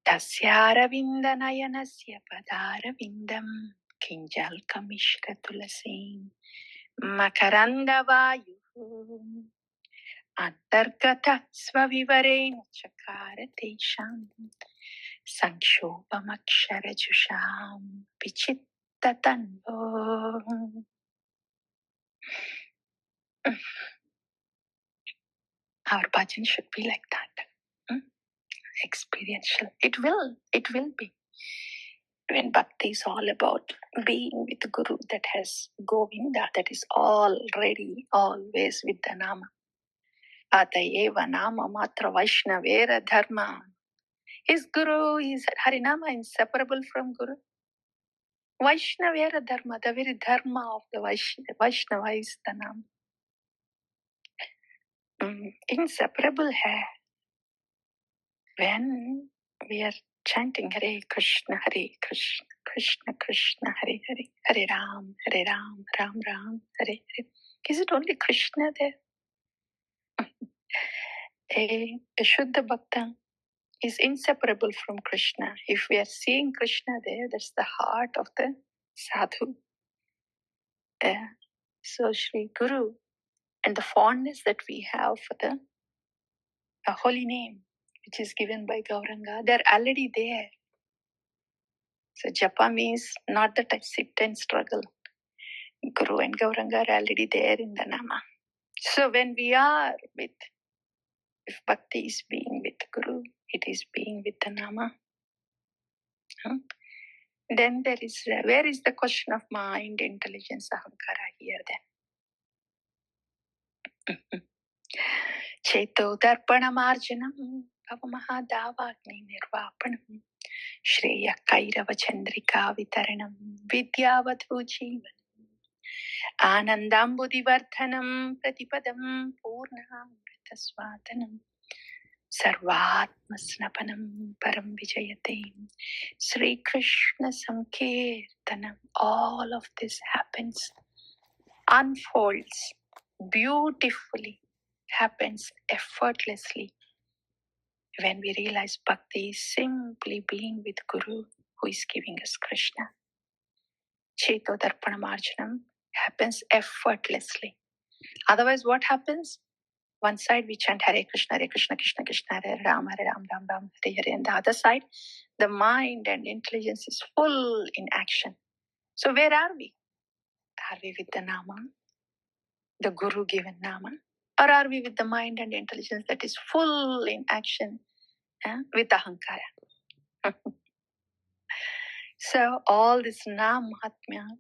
तस्यारविन्दनयनस्य पदारविन्दं किञ्जल्कमिश्रतुलसीं मकरन्दवायुः अन्तर्गतः स्वविवरेण चकार तेषां संक्षोभमक्षरजुषां विचित्ततन्वोः. Our bhajan should be like that. Experiential. It will be. When bhakti is all about being with Guru, that has Govinda, that is already always with the Nama. Atayeva Nama Matra Vaishnavera Dharma. His Guru is Harinama inseparable from Guru. Vaishnavera Dharma, the very Dharma of the Vaishnava is the Nama. Inseparable hai. When we are chanting Hare Krishna, Krishna Krishna, Hare Hare, Hare Ram, Ram Ram, Hare Hare. Is it only Krishna there? A Shuddha Bhakta is inseparable from Krishna. If we are seeing Krishna there, that's the heart of the sadhu. So Shri Guru and the fondness that we have for the holy name, which is given by Gauranga, they're already there. So japa means not that I sit and struggle. Guru and Gauranga are already there in the Nama. So when we are with, if bhakti is being with Guru, it is being with the Nama. Then there is, where is the question of mind, intelligence, ahankara here then? Cheto darpana marjanam pavamaha davagni nirvapanam shreya kairava chandrika vitaranam vidyavadhu jeevan आनन्दाम्बुदिवर्धनं प्रतिपदं पूर्णामृतस्वादनं सर्वात्मस्नपनं परं विजयते Shri Krishna संकीर्तनम. All of this happens, unfolds beautifully, happens effortlessly when we realize bhakti is simply being with Guru who is giving us Krishna. Cheto Darpanamarjanam happens effortlessly. Otherwise, what happens? One side we chant Hare Krishna, Krishna Krishna, Hare Ram, Ram Ram, Hare Hare. And the other side, the mind and intelligence is full in action. So where are we? Are we with the Nama, the Guru given Nama? Or are we with the mind and intelligence that is full in action with Ahankara? So all this Nam Mahatmya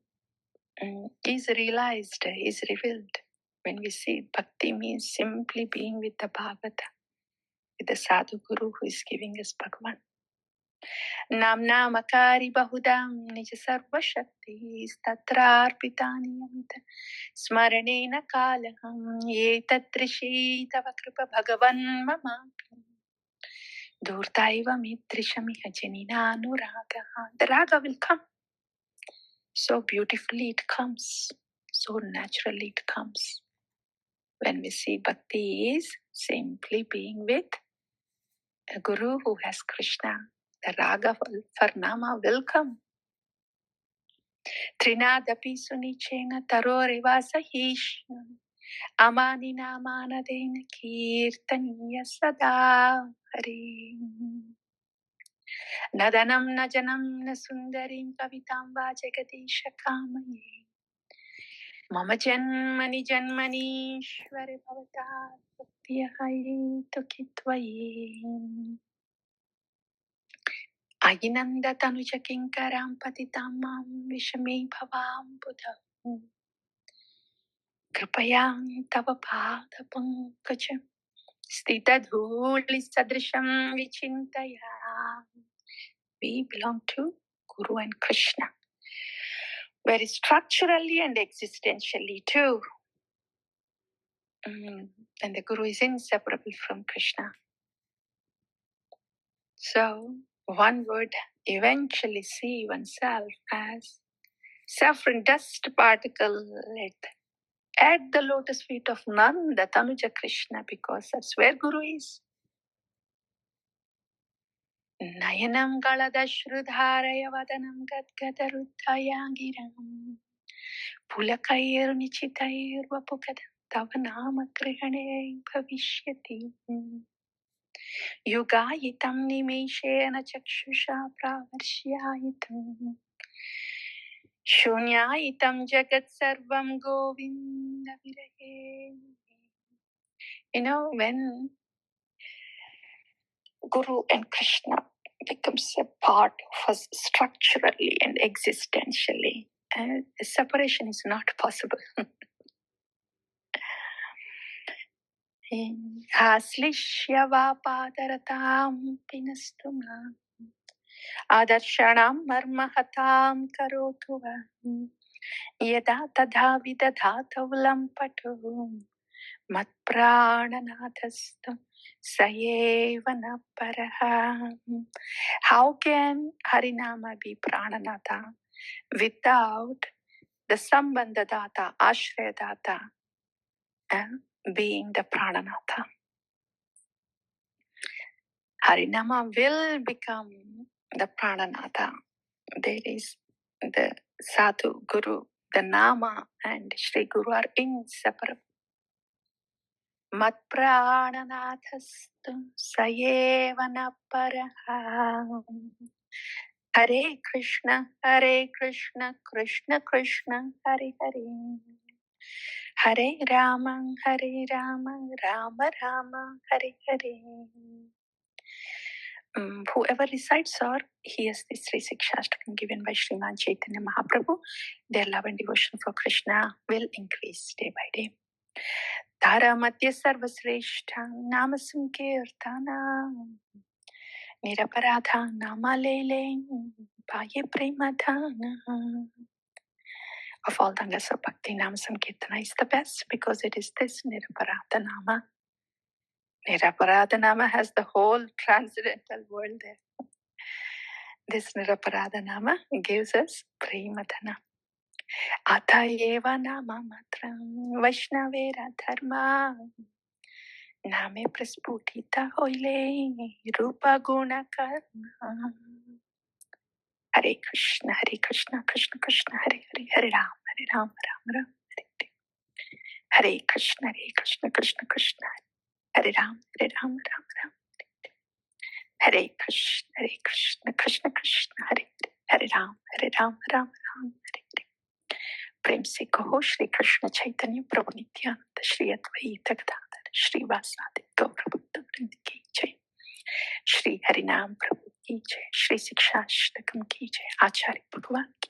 is realized, is revealed when we see bhakti means simply being with the Bhagavata, with the Sadhu Guru who is giving us Bhagavan. Namnamakari bahudam nija sarva shakti tatrarpitani amita smaranena kalaham ye tatrishi tava kripa Bhagavan mama durtaiva mitrishamiha janina anuraga. The raga will come. So beautifully it comes. So naturally it comes. When we see bhakti is simply being with a Guru who has Krishna, the raga for Nama will come. Trinadapi sunichena taroreva sahishna amani namanadena kirtaniya sada hari. Nadanam najanam nasundarim kavitam va jagadisha kamaye mama janmani janmanishware bhavata bhaktiyahai tukitvaye. Ayinanda tanuja kinkaram patitamam vishame bhavam buddha कृपयां तव पादपङ्कजं स्थितधूलिसदृशं विचिन्तया. We belong to Guru and Krishna, very structurally and existentially too. And the Guru is inseparable from Krishna. So one would eventually see oneself as saffron dust particle at the lotus feet of Nanda Tanuja Krishna, because that's where Guru is. नयनं गलदश्रुधारय वदनं गद्गदरुद्धया गिरम् पुलकैर्निचितैर्वपुकद तव नाम गृहणे भविष्यति युगायितं निमेषेण चक्षुषा प्रावर्ष्यायितम् शून्यायितं जगत् सर्वं Govinda विरहे. You know, when Guru and Krishna becomes a part of us structurally and existentially, separation is not possible. आश्लिष्यवापादरतां पिनस्तु माम् आदर्शणां मर्महतां करोतु वा यदा तथा विदधातौ लम्पटो मत्प्राणनाथस्तु स एव न परः. How can Harinama be Prananatha without the Sambandhadata, Ashrayadata being the Prananatha? Harinama will become the Prananatha. There is the Sadhu, Guru, the Nama and Shri Guru are inseparable. Mat prananathastu sayeva na paraha. Hare Krishna, Krishna Krishna, Hare Hare. Hare Rama, Rama Rama, Hare Hare. Whoever recites or hears this Sri Sikshastakam given by Sriman Chaitanya Mahaprabhu, their love and devotion for Krishna will increase day by day. Dharamatya Sarvasreshta Nama Sankirtana Niraparadha Nama Lele Paye Premadhana. Of all Dangas of Bhakti, Nama Sankirtana is the best because it is this Niraparadha Nama. Niraparadha Nama has the whole transcendental world there. This Niraparadha Nama gives us Premadhana. Atha eva nama matram Vaishnavera dharma Name prasputita hoile Rupa guna karma. Hare Krishna, Krishna Krishna, Hare Hare, Hare Ram, Ram Ram, Hare Hare. Hare Krishna, Krishna Krishna, Hare Ram, Ram Ram. Hare Krishna, Krishna Krishna, Hare Hare, Hare Ram, Ram Ram, Hare Hare. प्रेम से कहो श्री कृष्ण चैतन्य प्रभु नित्यानंद श्री अद्वैत गदाधर श्रीवासादि गौर भक्त वृंद की जय. श्री हरिनाम प्रभु की जय. श्री शिक्षाष्टकम की जय. आचार्य भगवान की